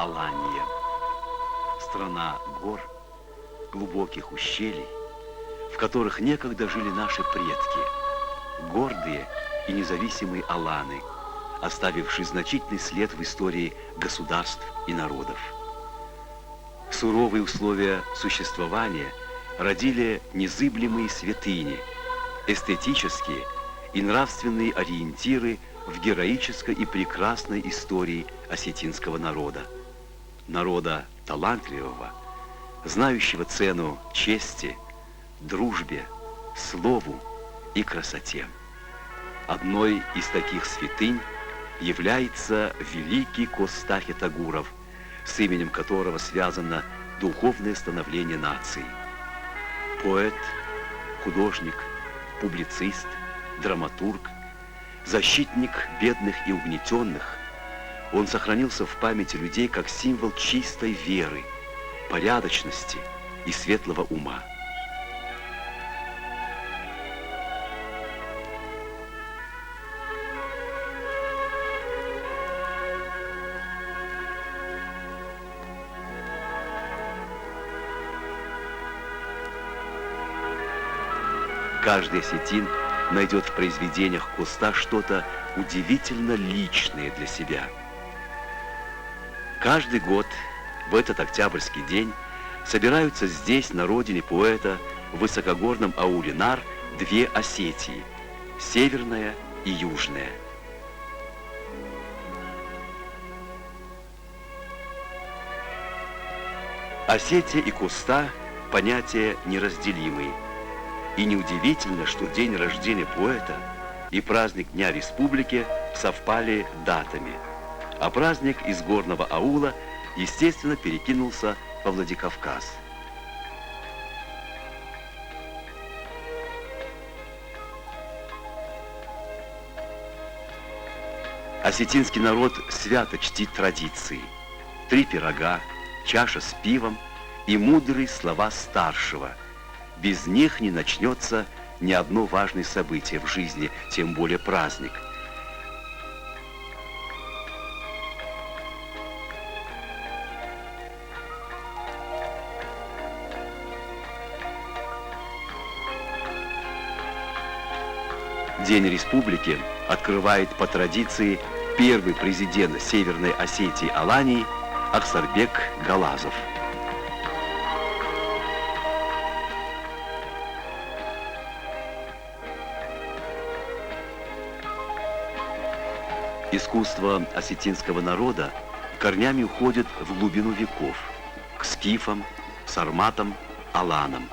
Алания. Страна гор, глубоких ущелий, в которых некогда жили наши предки, гордые и независимые аланы, оставившие значительный след в истории государств и народов. Суровые условия существования родили незыблемые святыни, эстетические и нравственные ориентиры в героической и прекрасной истории осетинского народа. Народа талантливого, знающего цену чести, дружбе, слову и красоте. Одной из таких святынь является великий Коста Хитагуров, с именем которого связано духовное становление нации. Поэт, художник, публицист, драматург, защитник бедных и угнетенных, он сохранился в памяти людей как символ чистой веры, порядочности и светлого ума. Каждый осетин найдет в произведениях Коста что-то удивительно личное для себя. Каждый год в этот октябрьский день собираются здесь, на родине поэта, в высокогорном ауле Нар, две Осетии – северная и южная. Осетия и Коста – понятия неразделимые. И неудивительно, что день рождения поэта и праздник Дня Республики совпали датами, а праздник из горного аула, естественно, перекинулся во Владикавказ. Осетинский народ свято чтит традиции. 3 пирога, чаша с пивом и мудрые слова старшего. Без них не начнется ни одно важное событие в жизни, тем более праздник. День Республики открывает по традиции первый президент Северной Осетии Алании Аксарбек Галазов. Искусство осетинского народа корнями уходит в глубину веков, к скифам, сарматам, аланам.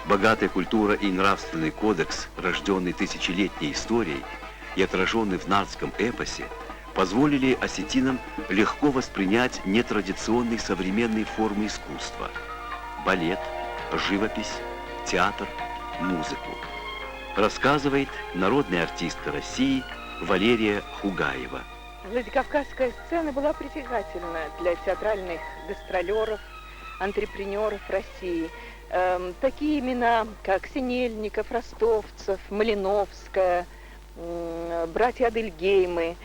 Богатая культура и нравственный кодекс, рожденный тысячелетней историей и отраженный в нардском эпосе, позволили осетинам легко воспринять нетрадиционные современные формы искусства – балет, живопись, театр, музыку. Рассказывает народная артистка России Валерия Хугаева. Владикавказская сцена была притягательна для театральных гастролеров, антрепренеров России. Такие имена, как Синельников, Ростовцев, Малиновская, братья Адельгеймы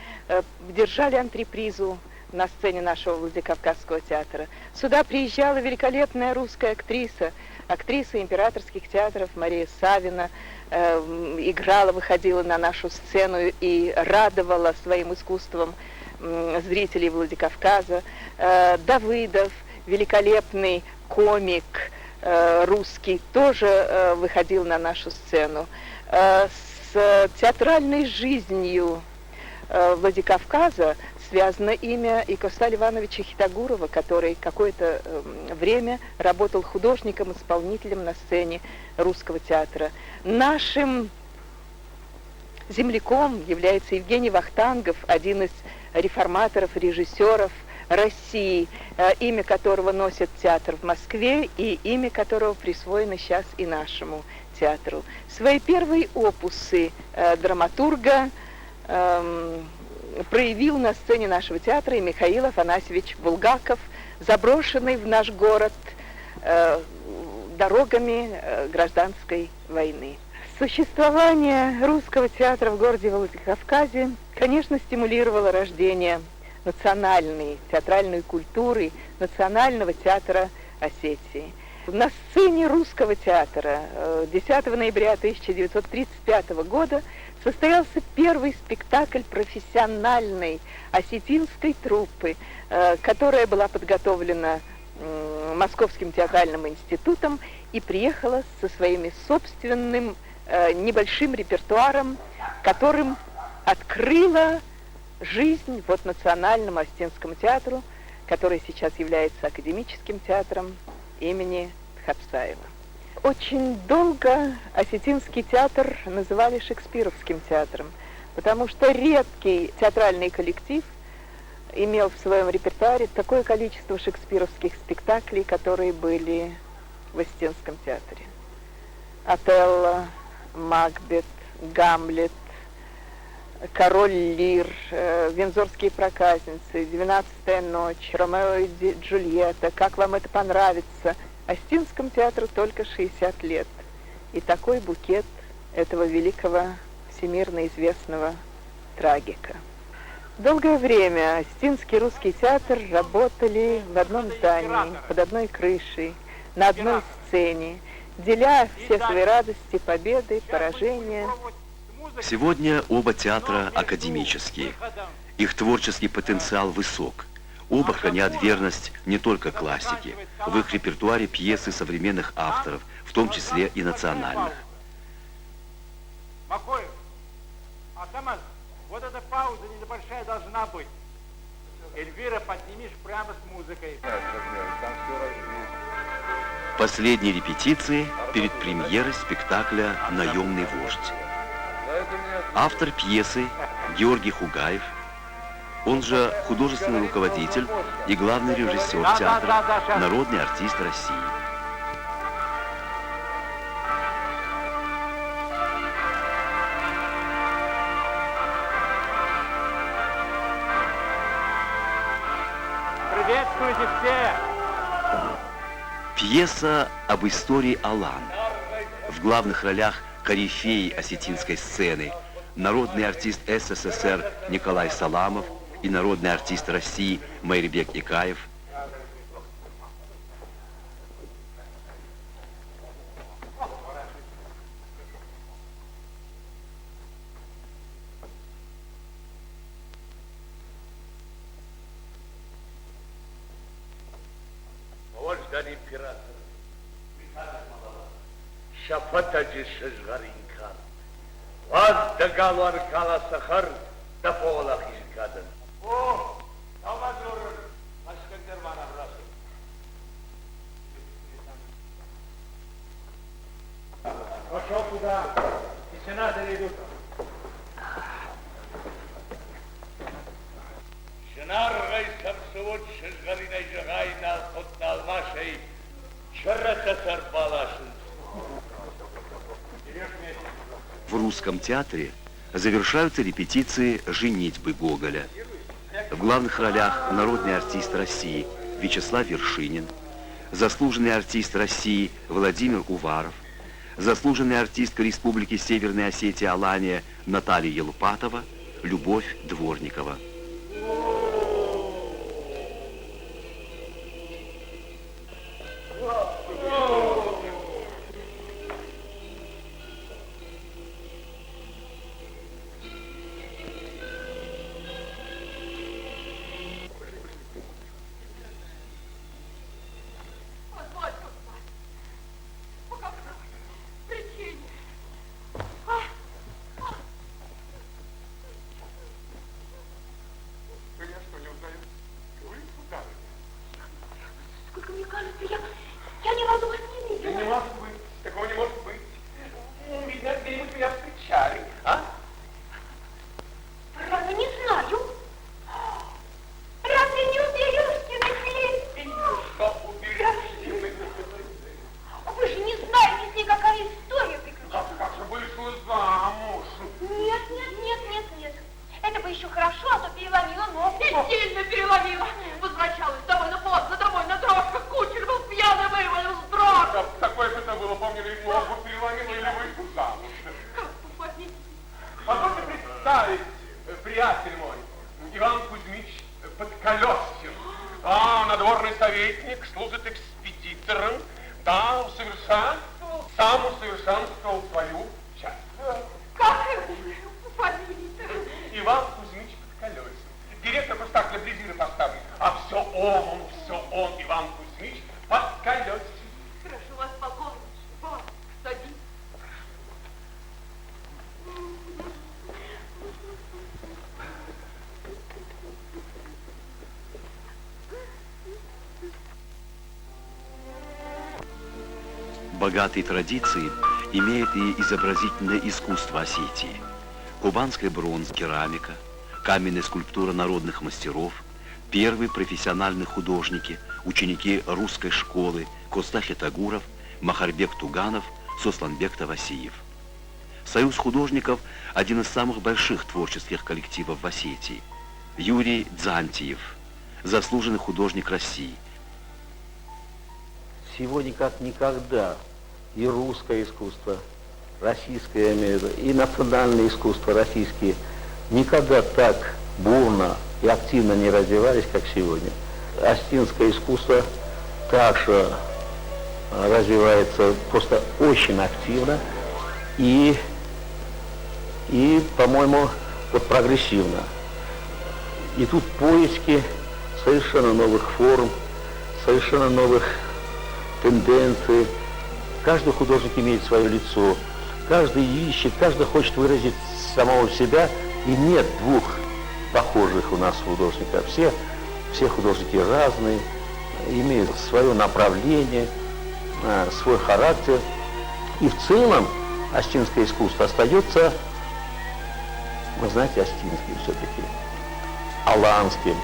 держали антрепризу на сцене нашего Владикавказского театра. Сюда приезжала великолепная русская актриса императорских театров Мария Савина, играла, выходила на нашу сцену и радовала своим искусством зрителей Владикавказа. Давыдов, великолепный комик русский, тоже выходил на нашу сцену. С театральной жизнью Владикавказа связано имя и Коста Ивановича Хитагурова, который какое-то время работал художником-исполнителем на сцене русского театра. Нашим земляком является Евгений Вахтангов, один из реформаторов, режиссеров России, имя которого носит театр в Москве и имя которого присвоено сейчас и нашему театру. Свои первые опусы драматурга проявил на сцене нашего театра и Михаил Афанасьевич Булгаков, заброшенный в наш город дорогами гражданской войны. Существование русского театра в городе Владикавказе, конечно, стимулировало рождение национальной театральной культурой Национального театра Осетии. На сцене Русского театра 10 ноября 1935 года состоялся первый спектакль профессиональной осетинской труппы, которая была подготовлена Московским театральным институтом и приехала со своим собственным небольшим репертуаром, которым открыла жизнь вот Национальному Осетинскому театру, который сейчас является академическим театром имени Тхапсаева. Очень долго Осетинский театр называли Шекспировским театром, потому что редкий театральный коллектив имел в своем репертуаре такое количество шекспировских спектаклей, которые были в Осетинском театре. Отелло, Макбет, Гамлет, Король Лир, Виндзорские проказницы, 12-я ночь, Ромео и Джульетта, как вам это понравится. Осетинскому театру только 60 лет. И такой букет этого великого, всемирно известного трагика. Долгое время Осетинский русский театр работали в одном здании, под одной крышей, на одной сцене, деля все свои радости, победы, поражения. Сегодня оба театра академические. Их творческий потенциал высок. Оба хранят верность не только классике. В их репертуаре пьесы современных авторов, в том числе и национальных. Макоев, Атаман, вот эта пауза небольшая должна быть. Эльвира, поднимешь прямо с музыкой. Последние репетиции перед премьерой спектакля «Наемный вождь». Автор пьесы Георгий Хугаев, он же художественный руководитель и главный режиссер театра, народный артист России. Приветствуйте все! Пьеса об истории Алан. В главных ролях корифеи осетинской сцены, народный артист СССР Николай Саламов и народный артист России Майрбек Икаев. Вождь император. Шафатаджи шажгаринкан. Ваз дагалвар кала сахар да полах изгадан. О, Амадур, Ашкандерман обращен. Пошел туда, и сенаторы идут. Шнар гайсам сувот шажгаринай жагайна хотнал машей чарратасар балашин. В Русском театре завершаются репетиции «Женитьбы» Гоголя. В главных ролях народный артист России Вячеслав Вершинин, заслуженный артист России Владимир Уваров, заслуженный артистка Республики Северная Осетия Алания Наталья Елпатова, Любовь Дворникова. Сколько мне кажется, я ни разу вас не видела. Не может быть, такого не может быть. Видно, где-нибудь меня встречали, а? Право, не знаю. Разве не уберешь хлеб? Что уберешь? Вы же не знаете, с ней какая история приключилась. Как же вышла замуж? Нет. Это бы еще хорошо, а то переломила ногу. И сильно переломила. Возвращалась довольно поздно домой на дрожках. Кучер был пьяный, вывалил с дрожек. Такое же это было, помнили, ногу переломила или вышла замуж. Позвольте представить, приятель мой, Иван Кузьмич Подколесьем. Да, надворный советник служит экспедитором. Да, сам усовершенствовал свою часть. Как фамилия-то? Иван Кузьмич Подколесин. Директор спектакля Близира поставлен. А все он, Иван Кузьмич Подколесин. Прошу вас, полковник, садись. Богатые традиции имеет и изобразительное искусство Осетии. Кубанская бронза, керамика, каменная скульптура народных мастеров, первые профессиональные художники, ученики русской школы Костахи Тагуров, Махарбек Туганов, Сосланбек Тавасиев. Союз художников – один из самых больших творческих коллективов в Осетии. Юрий Дзантиев, заслуженный художник России. Сегодня как никогда и русское искусство, российское, я имею в виду, и национальное искусство российские никогда так бурно и активно не развивались, как сегодня. Осетинское искусство также развивается просто очень активно и по-моему, вот прогрессивно. И тут поиски совершенно новых форм, совершенно новых тенденций. Каждый художник имеет свое лицо, каждый ищет, каждый хочет выразить самого себя, и нет двух похожих у нас художников. Все художники разные, имеют свое направление, свой характер. И в целом осетинское искусство остается, вы знаете, осетинским все-таки, аланским.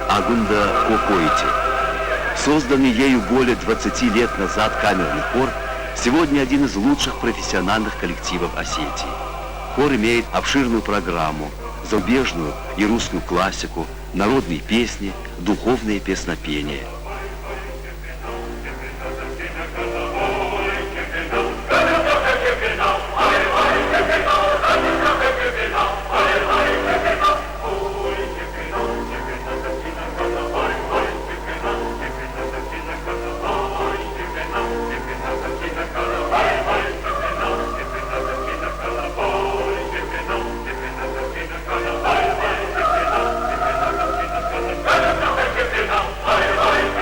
Агунда Кокоити. Созданный ею более 20 лет назад камерный хор сегодня один из лучших профессиональных коллективов Осетии. Хор имеет обширную программу, зарубежную и русскую классику, народные песни, духовные песнопения. Bye.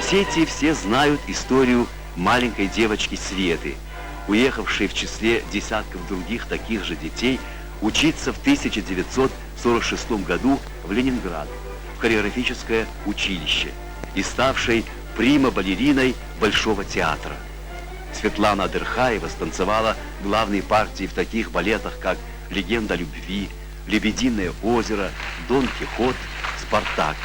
Осетии все знают историю маленькой девочки Светы, уехавшей в числе десятков других таких же детей учиться в 1946 году в Ленинград, в хореографическое училище, и ставшей прима-балериной Большого театра. Светлана Адырхаева станцевала главные партии в таких балетах, как «Легенда любви», «Лебединое озеро», «Дон Кихот», «Спартак».